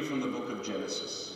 reading from the book of Genesis.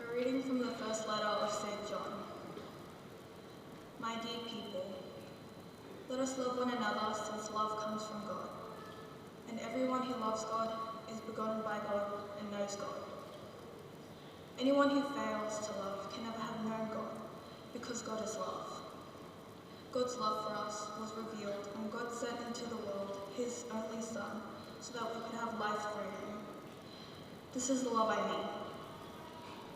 A reading from the first letter of St. John. My dear people, let us love one another, since love comes from God. And everyone who loves God is begotten by God and knows God. Anyone who fails to love can never have known God, because God is love. God's love for us was revealed when God sent into the world his only Son, so that we could have life through him. This is the love I mean.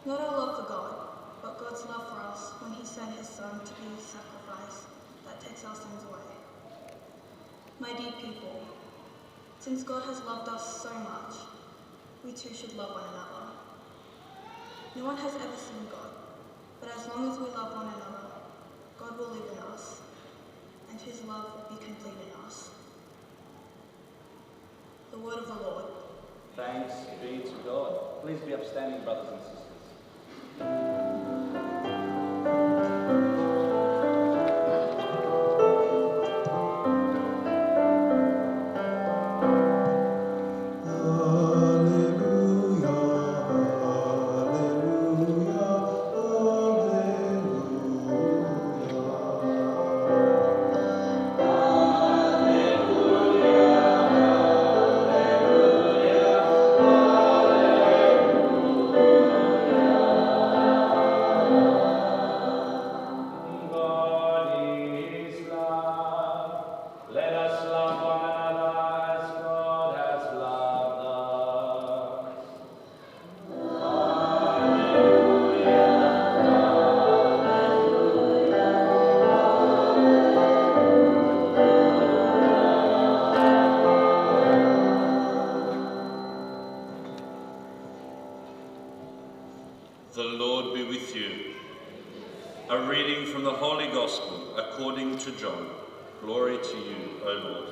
Not our love for God, but God's love for us when he sent his Son to be a sacrifice that takes our sins away. My dear people, since God has loved us so much, we too should love one another. No one has ever seen God, but as long as we love one another, God will live in us, and his love will be complete in us. The word of the Lord. Thanks be to God. Please be upstanding, brothers and sisters. The Lord be with you. A reading from the Holy Gospel according to John. Glory to you, O Lord.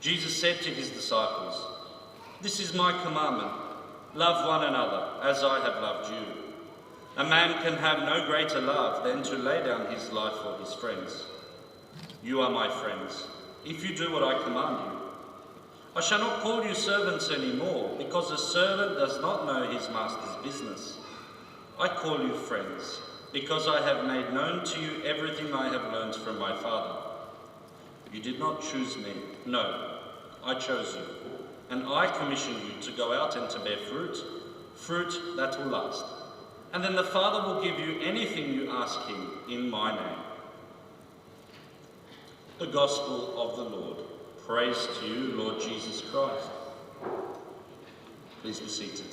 Jesus said to his disciples, "This is my commandment, love one another as I have loved you. A man can have no greater love than to lay down his life for his friends. You are my friends, if you do what I command you. I shall not call you servants anymore, because a servant does not know his master's business. I call you friends, because I have made known to you everything I have learned from my Father. You did not choose me, no, I chose you, and I commissioned you to go out and to bear fruit, fruit that will last. And then the Father will give you anything you ask him in my name." The Gospel of the Lord. Praise to you, Lord Jesus Christ. Please be seated.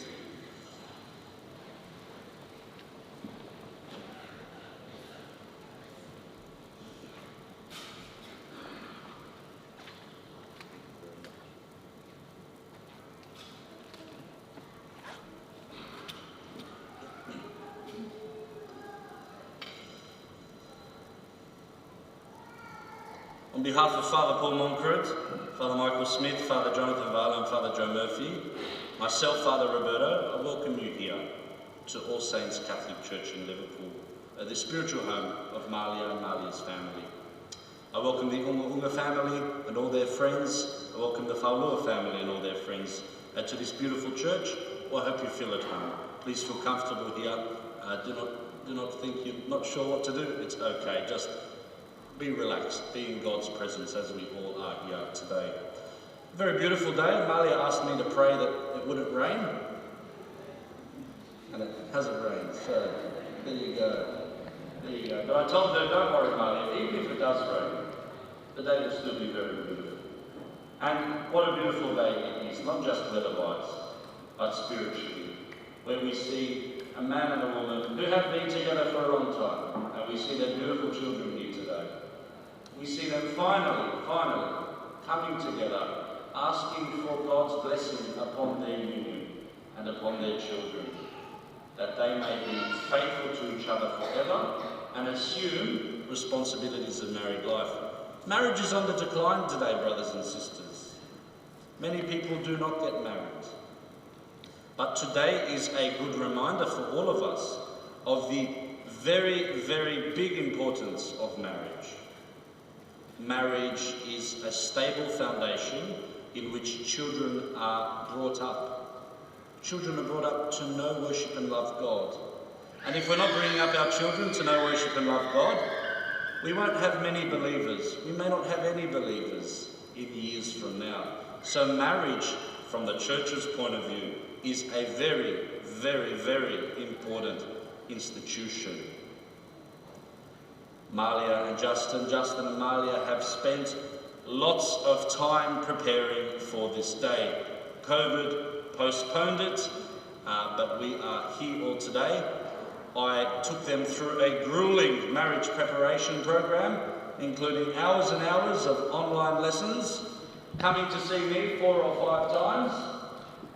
On behalf of Father Paul Moncret, Father Michael Smith, Father Jonathan Vale and Father Joe Murphy, myself, Father Roberto, I welcome you here to All Saints Catholic Church in Liverpool, the spiritual home of Malia and Malia's family. I welcome the Ungounga family and all their friends. I welcome the Paula family and all their friends to this beautiful church. Well, I hope you feel at home. Please feel comfortable here. Do not think you're not sure what to do. It's okay. Just be relaxed, be in God's presence as we all are here today. A very beautiful day. Malia asked me to pray that it wouldn't rain, and it hasn't rained, so there you go. There you go. But I told her, don't worry, Malia, even if it does rain, the day will still be very beautiful. And what a beautiful day it is, not just weather-wise, but spiritually, where we see a man and a woman who have been together for a long time, and we see their beautiful children here today. We see them finally coming together, asking for God's blessing upon their union and upon their children, that they may be faithful to each other forever and assume responsibilities of married life. Marriage is on the decline today, brothers and sisters. Many people do not get married. But today is a good reminder for all of us of the very, very big importance of marriage. Marriage is a stable foundation in which children are brought up. Children are brought up to know, worship and love God. And if we're not bringing up our children to know, worship and love God, we won't have many believers. We may not have any believers in years from now. So marriage, from the church's point of view, is a very, very, very important institution. Malia and Justin and Malia have spent lots of time preparing for this day. COVID postponed it, but we are here all today. I took them through a grueling marriage preparation program, including hours and hours of online lessons, coming to see me 4 or 5 times,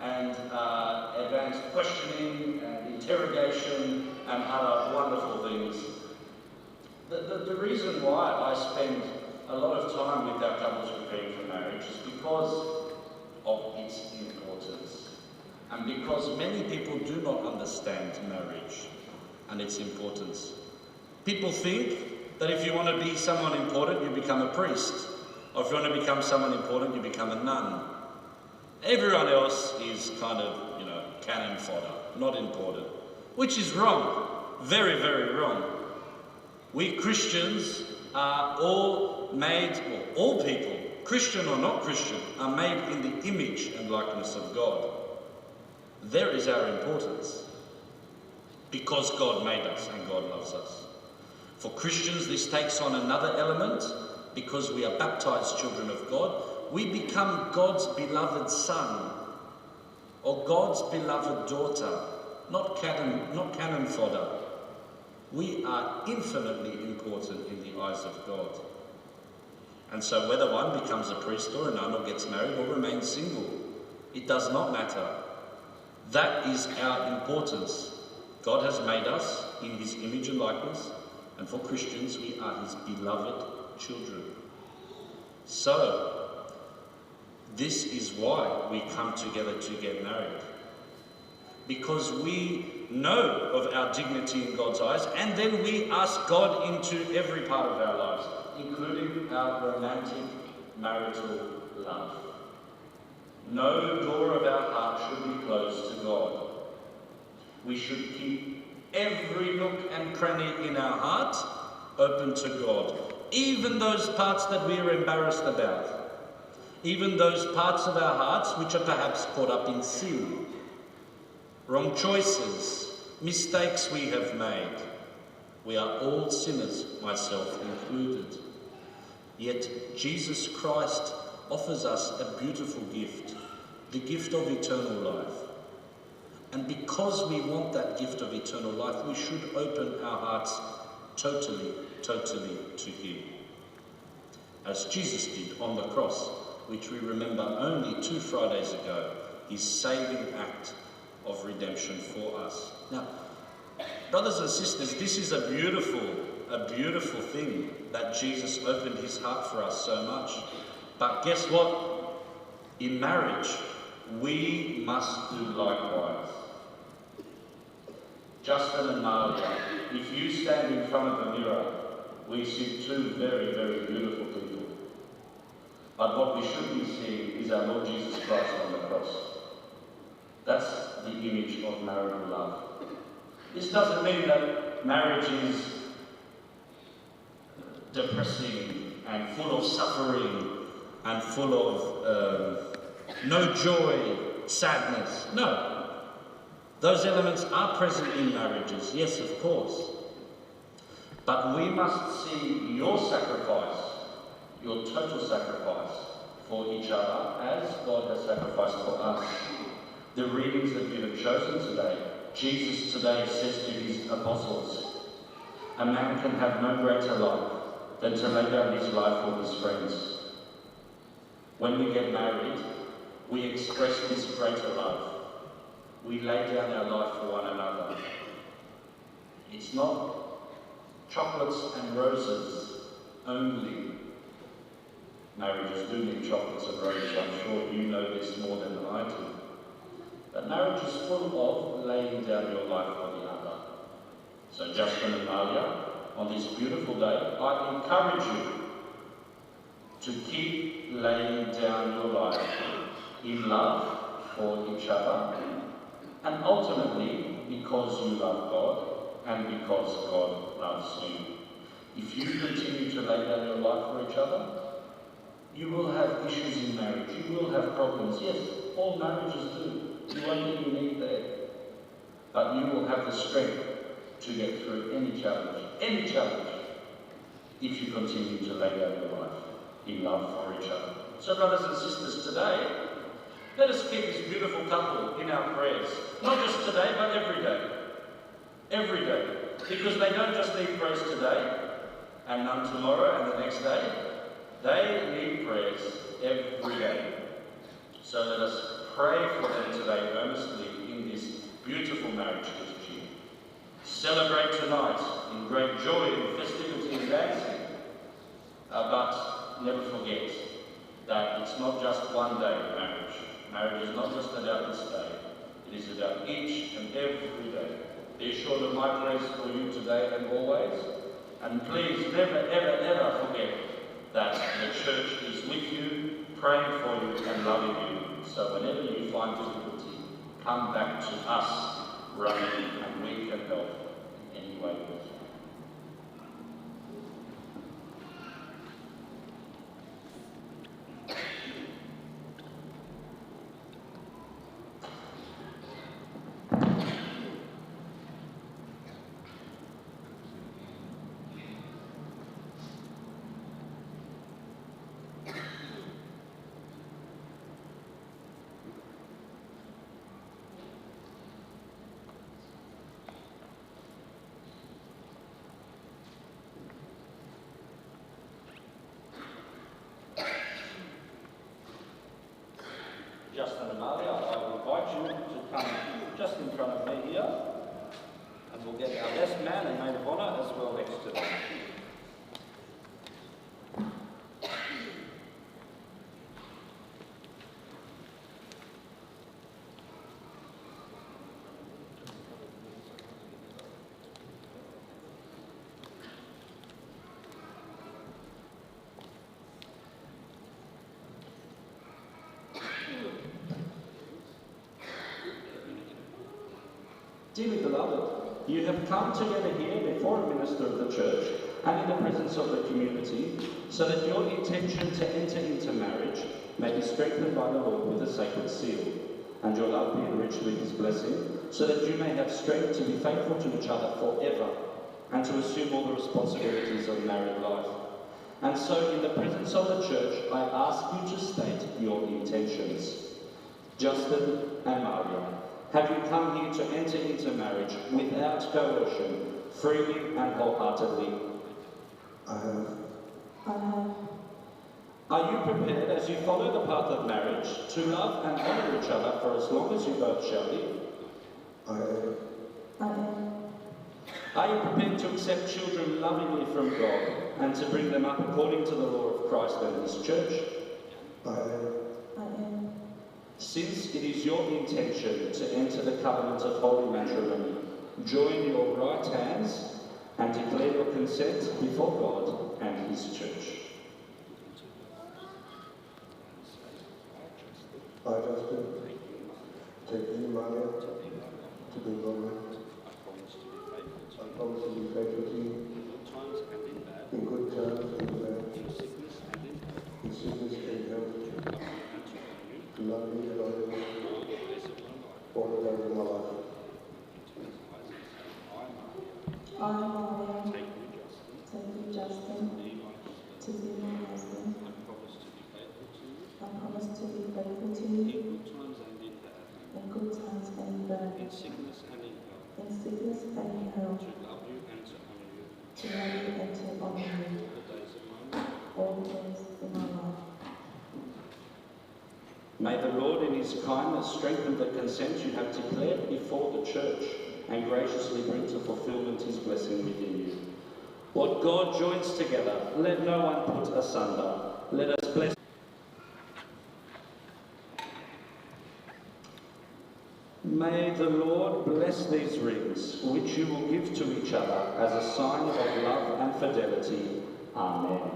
and advanced questioning and interrogation and other wonderful things. The reason why I spend a lot of time with our couples preparing for marriage is because of its importance, and because many people do not understand marriage and its importance. People think that if you want to be someone important, you become a priest, or if you want to become someone important, you become a nun. Everyone else is kind of, cannon fodder, not important, which is wrong, very, very wrong. We Christians are all made, well, all people, Christian or not Christian, are made in the image and likeness of God. There is our importance, because God made us and God loves us. For Christians, this takes on another element. Because we are baptized children of God, we become God's beloved son, or God's beloved daughter, not cannon fodder. We are infinitely important in the eyes of God. And so whether one becomes a priest or a nun, or gets married or remains single, it does not matter. That is our importance. God has made us in his image and likeness, and for Christians, we are his beloved children. So, this is why we come together to get married. Because we know of our dignity in God's eyes, and then we ask God into every part of our lives, including our romantic marital love. No door of our heart should be closed to God. We should keep every nook and cranny in our heart open to God. Even those parts that we are embarrassed about. Even those parts of our hearts which are perhaps caught up in sin. Wrong choices, mistakes we have made. We are all sinners, myself included. Yet Jesus Christ offers us a beautiful gift, the gift of eternal life. And because we want that gift of eternal life, we should open our hearts totally to him. As Jesus did on the cross, which we remember only 2 Fridays ago, his saving act of redemption for us. Now, brothers and sisters, this is a beautiful thing that Jesus opened his heart for us so much. But guess what? In marriage, we must do likewise. Justin and Malia, if you stand in front of the mirror, we see 2 very, very beautiful people. But what we should be seeing is our Lord Jesus Christ on the cross. That's the image of marital love. This doesn't mean that marriage is depressing and full of suffering and full of no joy, sadness. No. Those elements are present in marriages, yes, of course. But we must see your sacrifice, your total sacrifice for each other as God has sacrificed for us. The readings that you have chosen today Jesus today says to his apostles, a man can have no greater love than to lay down his life for his friends. When we get married, we express this greater love. We lay down our life for one another. It's not chocolates and roses only. Marriages do need chocolates and roses, I'm sure you know this more than I do. But marriage is full of laying down your life for the other. So Justin and Malia, on this beautiful day, I encourage you to keep laying down your life in love for each other, and ultimately because you love God and because God loves you. If you continue to lay down your life for each other, you will have issues in marriage, you will have problems. Yes, all marriages do. You won't get unique there. But you will have the strength to get through any challenge, if you continue to lay down your life in love for each other. So brothers and sisters, today, let us keep this beautiful couple in our prayers. Not just today, but every day. Every day. Because they don't just need prayers today, and none tomorrow and the next day. They need prayers every day. So let us pray for them today earnestly in this beautiful marriage liturgy. Celebrate tonight in great joy and festivity and dancing. But never forget that it's not just one day of marriage. Marriage is not just about this day. It is about each and every day. Be assured of my prayers for you today and always. And please never, ever, ever forget that the church is with you, praying for you and loving you. So whenever you find difficulty, come back to us running, and we can help in any way we can. Justin and Malia, I will invite you to come just in front of me here, and we'll get our best man and maid of honour as well next to them. Dearly beloved, you have come together here before a minister of the church and in the presence of the community, so that your intention to enter into marriage may be strengthened by the Lord with a sacred seal, and your love be enriched with his blessing, so that you may have strength to be faithful to each other forever, and to assume all the responsibilities of married life. And so, in the presence of the church, I ask you to state your intentions. Justin and Malia, have you come here to enter into marriage without coercion, freely and wholeheartedly? I have. Are you prepared, as you follow the path of marriage, to love and honour each other for as long as you both shall live? I am. Are you prepared to accept children lovingly from God and to bring them up according to the law of Christ and his church? I am. Since it is your intention to enter the covenant of holy matrimony, join your right hands and declare your consent before God and his church. I, Justin, take you, Malia, to be woman. I promise to be faithful to you in good times and bad, in sickness and health, to love you and honor you all the days of my life. I, Malia, take you, Justin, to be my husband. I promise to be faithful to you in good times and in bad, in sickness and in in sickness and in health, to love you and to honor you to love you and to honor you all the days of my life. all the days of my life. May the Lord in his kindness strengthen the consent you have declared before the church and graciously bring to fulfillment his blessing within you. What God joins together, let no one put asunder. Let us bless. May the Lord bless these rings, which you will give to each other as a sign of love and fidelity. Amen.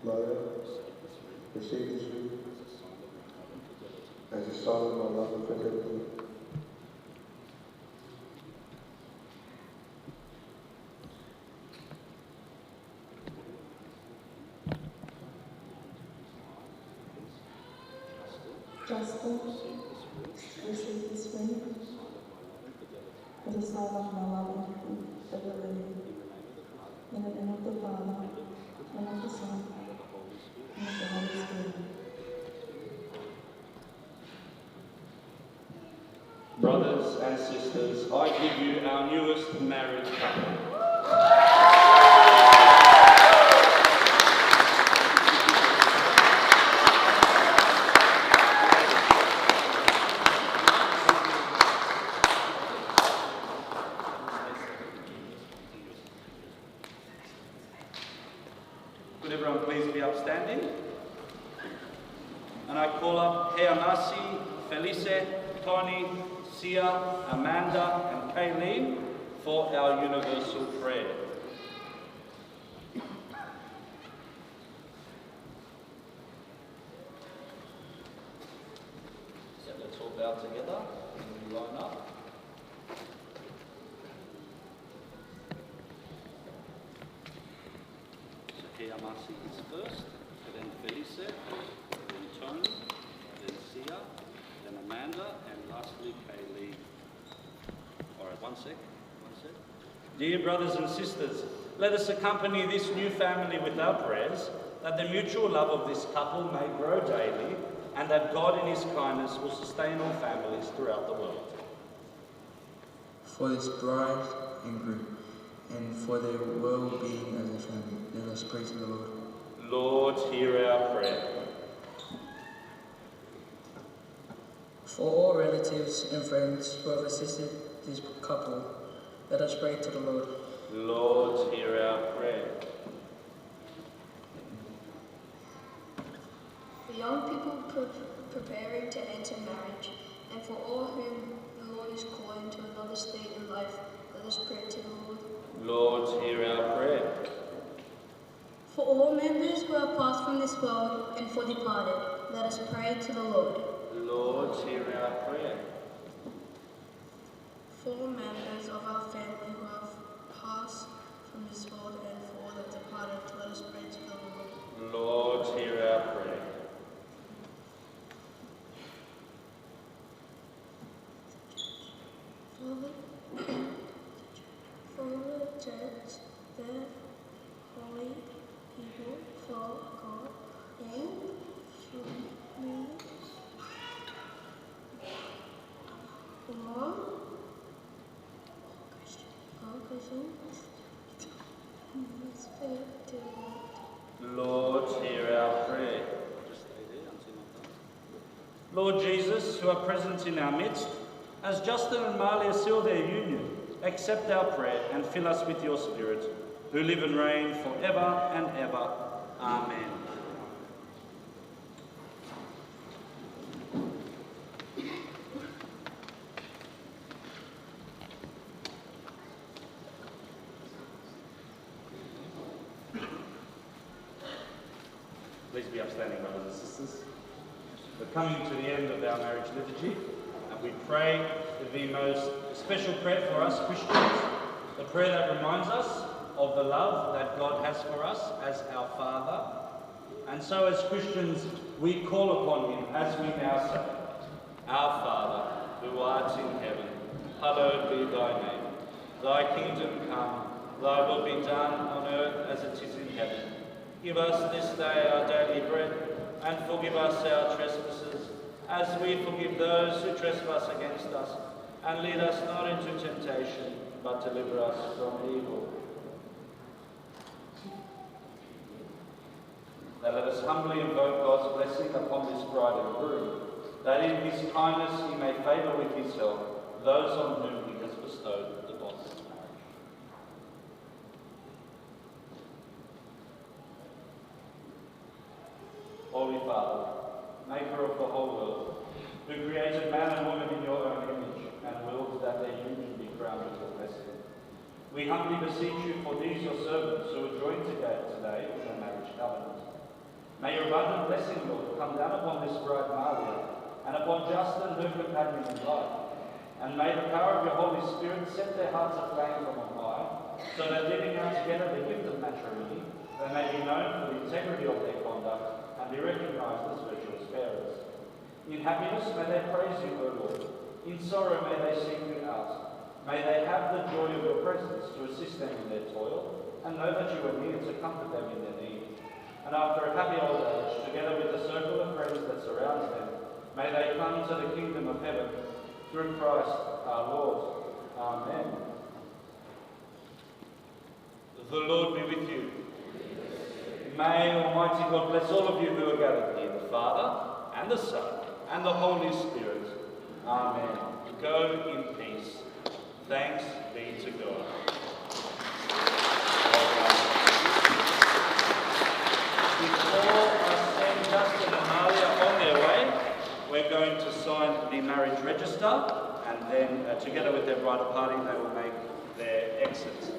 Malia, receive this ring as a sign of my love and fidelity. Justin, receive this ring as a sign of my love and fidelity. In the name of the Father, and of the Son, and of the Holy Spirit. Brothers and sisters, I give you our newest married couple. Could everyone please be upstanding? And I call up Heamasi, Felice, Tony, Sia, Amanda, and Kayleen for our universal prayer. So let's all bow together and we line up. So Heamasi is first, then Felice, then Tony, then Sia, then Amanda, and lastly Kaylee. All right, one sec. Dear brothers and sisters, let us accompany this new family with our prayers, that the mutual love of this couple may grow daily, and that God in his kindness will sustain all families throughout the world. For this bride and groom, and for their well-being as a family, let us pray to the Lord. Lord, hear our prayer. For all relatives and friends who have assisted this couple, let us pray to the Lord. Lord, hear our prayer. For young people preparing to enter marriage, and for all whom the Lord is calling to another state in life, let us pray to the Lord. Lord, hear our prayer. For all members who have passed from this world, and for departed, let us pray to the Lord. Lord, hear our prayer. For all members of our family who have passed from this world, and for all that departed, let us pray to the Lord. Lord, hear our prayer. For the church, the holy people, for God, and for me, for mom, all Christians, let's pray to the Lord. Lord, hear our prayer. Just stay there until I'm done. Lord Jesus, who are present in our midst, as Justin and Malia seal their union, accept our prayer and fill us with your Spirit, who live and reign forever and ever. Amen. Please be upstanding, brothers and sisters. We're coming to the end of our marriage liturgy, and we pray the most special prayer for us Christians, the prayer that reminds us of the love that God has for us as our Father. And so as Christians, we call upon him as we now say, Our Father, who art in heaven, hallowed be thy name. Thy kingdom come, thy will be done on earth as it is in heaven. Give us this day our daily bread, and forgive us our trespasses, as we forgive those who trespass against us. And lead us not into temptation, but deliver us from evil. Now let us humbly invoke God's blessing upon this bride and groom, that in his kindness he may favour with his help those on whom he has bestowed the bonds of marriage. Holy Father, maker of the whole world, who created man and woman in your own image and willed that their union be crowned with your blessing, we humbly beseech you for these your servants who are joined together today in the marriage covenant. May your abundant blessing, Lord, come down upon this bride Malia, and upon Justin, her companion in life. And may the power of your Holy Spirit set their hearts aflame from on high, so that living out together the gift of matrimony, they may be known for the integrity of their conduct, and be recognised as virtuous parents. In happiness may they praise you, O Lord. In sorrow may they seek you out. May they have the joy of your presence to assist them in their toil, and know that you are near to comfort them in their need. And after a happy old age, together with the circle of friends that surrounds them, may they come to the kingdom of heaven through Christ our Lord. Amen. The Lord be with you. May Almighty God bless all of you who are gathered here, the Father, and the Son, and the Holy Spirit. Amen. Go in peace. Thanks be to God. Before I send Justin and Malia on their way, we're going to sign the marriage register, and then together with their bridal party, they will make their exit.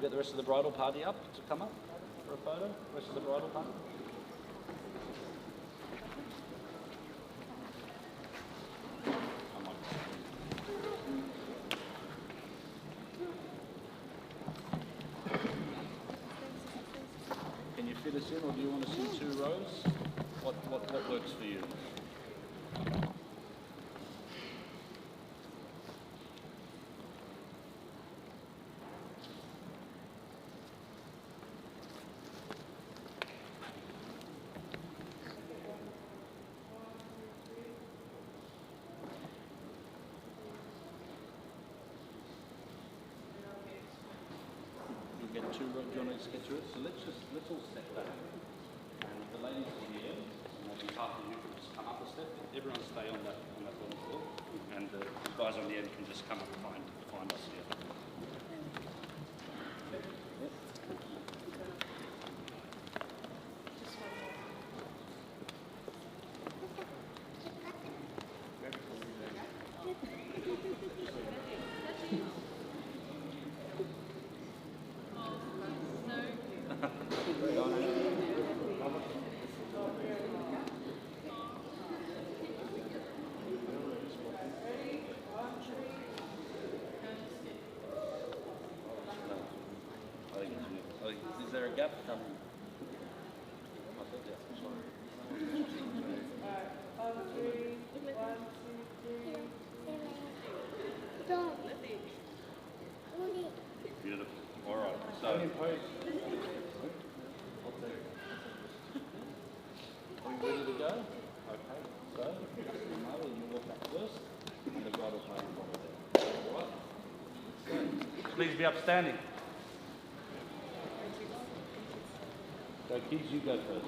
We'll get the rest of the bridal party up to come up for a photo. Rest of the bridal party. Can you fit us in, or do you want to see 2 rows? What works for you? Get 2 rows. Do you want to just get through it? So let's all step back. And if the ladies are here, and maybe half of you can just come up a step. Everyone stay on that little floor, and the guys on the end can just come up and find us here. Is there a gap coming? I think that's sorry. Beautiful. All right. So, are you ready to go? Okay. So, Malia, you walk up first, and the bride will play in front of there. All right. So, please be upstanding. So, kids, you go first.